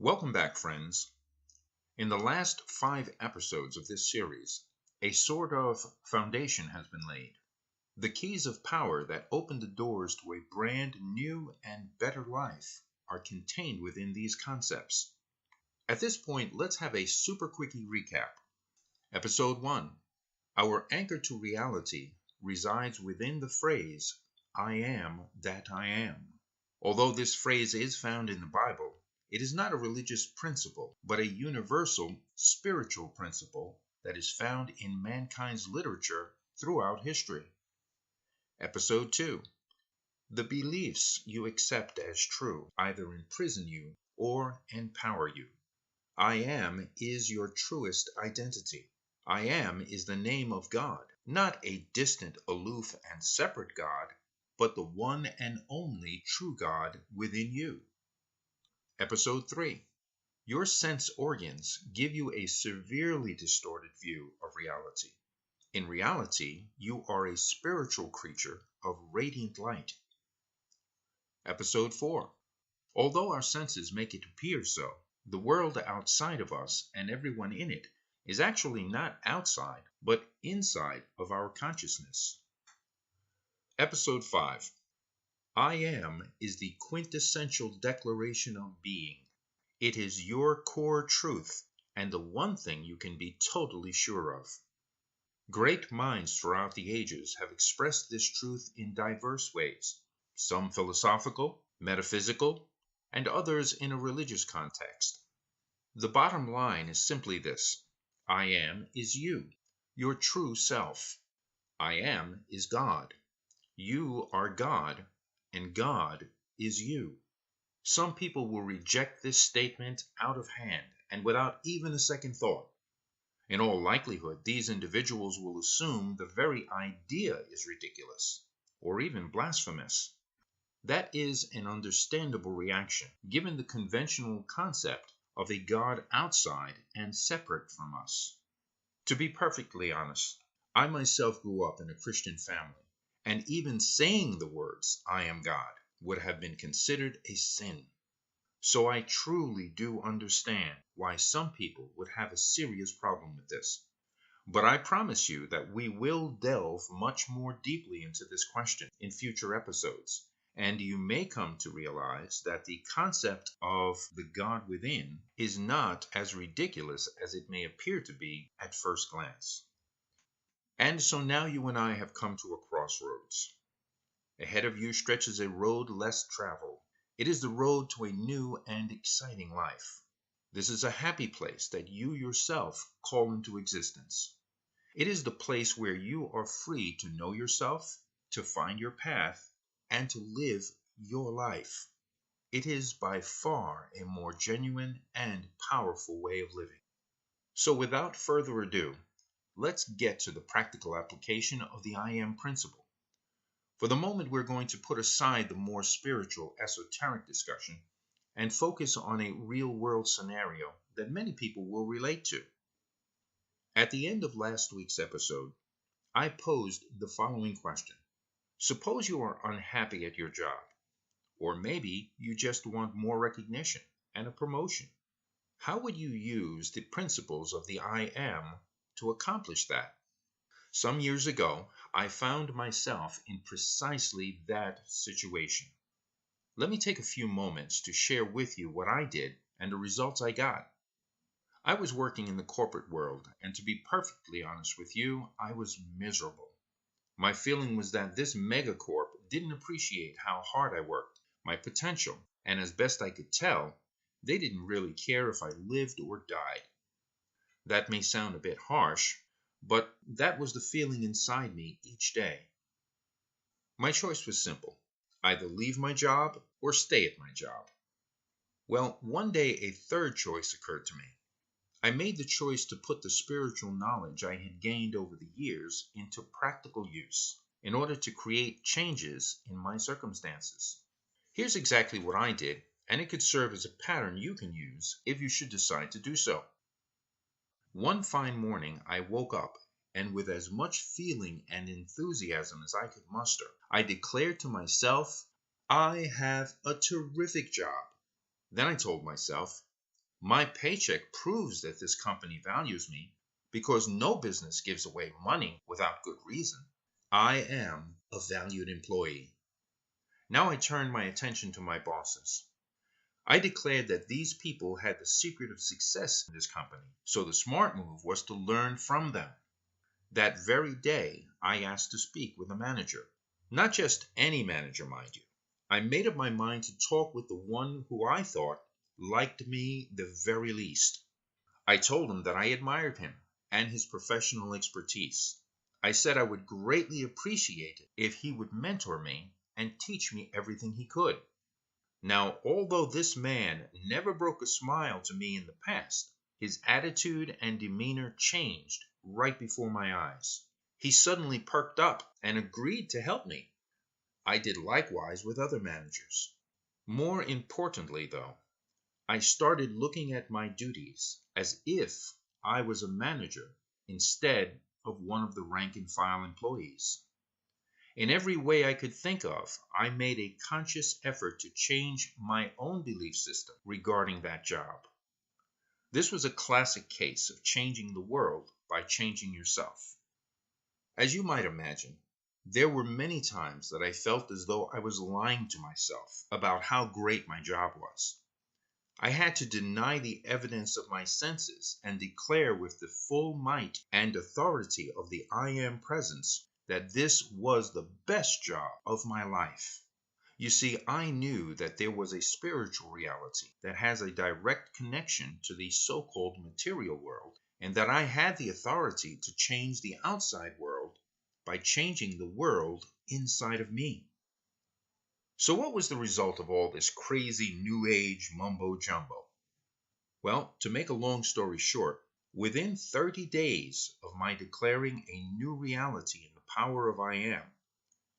Welcome back, friends. In the last 5 episodes of this series, a sort of foundation has been laid. The keys of power that open the doors to a brand new and better life are contained within these concepts. At this point, let's have a super quickie recap. Episode 1. Our anchor to reality resides within the phrase, I am that I am. Although this phrase is found in the Bible, it is not a religious principle, but a universal spiritual principle that is found in mankind's literature throughout history. Episode 2. The beliefs you accept as true either imprison you or empower you. I am is your truest identity. I am is the name of God, not a distant, aloof, and separate God, but the one and only true God within you. Episode 3. Your sense organs give you a severely distorted view of reality. In reality, you are a spiritual creature of radiant light. Episode 4. Although our senses make it appear so, the world outside of us and everyone in it is actually not outside, but inside of our consciousness. Episode 5. I am is the quintessential declaration of being. It is your core truth and the one thing you can be totally sure of. Great minds throughout the ages have expressed this truth in diverse ways, some philosophical, metaphysical, and others in a religious context. The bottom line is simply this. I am is you, your true self. I am is God. You are God, and God is you. Some people will reject this statement out of hand and without even a second thought. In all likelihood, these individuals will assume the very idea is ridiculous or even blasphemous. That is an understandable reaction, given the conventional concept of a God outside and separate from us. To be perfectly honest, I myself grew up in a Christian family, and even saying the words, I am God, would have been considered a sin. So I truly do understand why some people would have a serious problem with this. But I promise you that we will delve much more deeply into this question in future episodes, and you may come to realize that the concept of the God within is not as ridiculous as it may appear to be at first glance. And so now you and I have come to a crossroads. Ahead of you stretches a road less traveled. It is the road to a new and exciting life. This is a happy place that you yourself call into existence. It is the place where you are free to know yourself, to find your path, and to live your life. It is by far a more genuine and powerful way of living. So without further ado, let's get to the practical application of the I am principle. For the moment, we're going to put aside the more spiritual, esoteric discussion and focus on a real-world scenario that many people will relate to. At the end of last week's episode, I posed the following question. Suppose you are unhappy at your job, or maybe you just want more recognition and a promotion. How would you use the principles of the I am to accomplish that? Some years ago, I found myself in precisely that situation. Let me take a few moments to share with you what I did and the results I got. I was working in the corporate world, and to be perfectly honest with you, I was miserable. My feeling was that this megacorp didn't appreciate how hard I worked, my potential, and as best I could tell, they didn't really care if I lived or died. That may sound a bit harsh, but that was the feeling inside me each day. My choice was simple. Either leave my job or stay at my job. Well, one day a third choice occurred to me. I made the choice to put the spiritual knowledge I had gained over the years into practical use in order to create changes in my circumstances. Here's exactly what I did, and it could serve as a pattern you can use if you should decide to do so. One fine morning, I woke up, and with as much feeling and enthusiasm as I could muster, I declared to myself, I have a terrific job. Then I told myself, My paycheck proves that this company values me because no business gives away money without good reason. I am a valued employee. Now I turned my attention to my bosses. I declared that these people had the secret of success in this company, so the smart move was to learn from them. That very day, I asked to speak with a manager. Not just any manager, mind you. I made up my mind to talk with the one who I thought liked me the very least. I told him that I admired him and his professional expertise. I said I would greatly appreciate it if he would mentor me and teach me everything he could. Now, although this man never broke a smile to me in the past, his attitude and demeanor changed right before my eyes. He suddenly perked up and agreed to help me. I did likewise with other managers. More importantly, though, I started looking at my duties as if I was a manager instead of one of the rank and file employees. In every way I could think of, I made a conscious effort to change my own belief system regarding that job. This was a classic case of changing the world by changing yourself. As you might imagine, there were many times that I felt as though I was lying to myself about how great my job was. I had to deny the evidence of my senses and declare with the full might and authority of the I Am Presence that this was the best job of my life. You see, I knew that there was a spiritual reality that has a direct connection to the so-called material world, and that I had the authority to change the outside world by changing the world inside of me. So what was the result of all this crazy New Age mumbo-jumbo? Well, to make a long story short, within 30 days of my declaring a new reality in the power of I Am,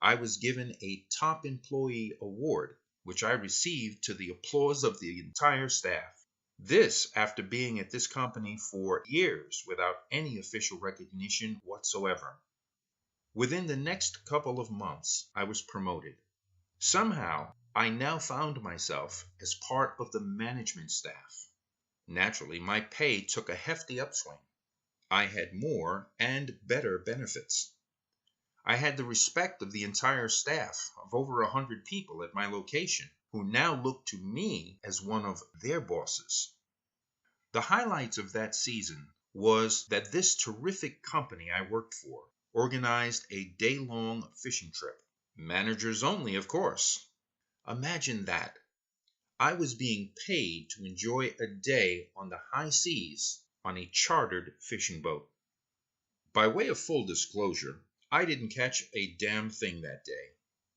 I was given a Top Employee Award, which I received to the applause of the entire staff. This after being at this company for years without any official recognition whatsoever. Within the next couple of months, I was promoted. Somehow, I now found myself as part of the management staff. Naturally, my pay took a hefty upswing. I had more and better benefits. I had the respect of the entire staff of over 100 people at my location, who now looked to me as one of their bosses. The highlights of that season was that this terrific company I worked for organized a day-long fishing trip. Managers only, of course. Imagine that. I was being paid to enjoy a day on the high seas on a chartered fishing boat. By way of full disclosure, I didn't catch a damn thing that day,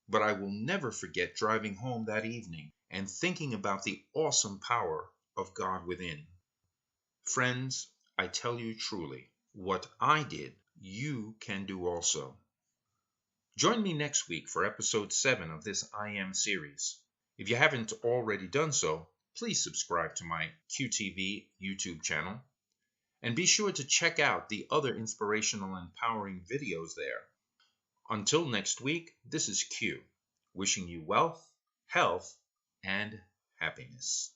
but I will never forget driving home that evening and thinking about the awesome power of God within. Friends, I tell you truly, what I did, you can do also. Join me next week for episode 7 of this I Am series. If you haven't already done so, please subscribe to my QTV YouTube channel. And be sure to check out the other inspirational and empowering videos there. Until next week, this is Q, wishing you wealth, health, and happiness.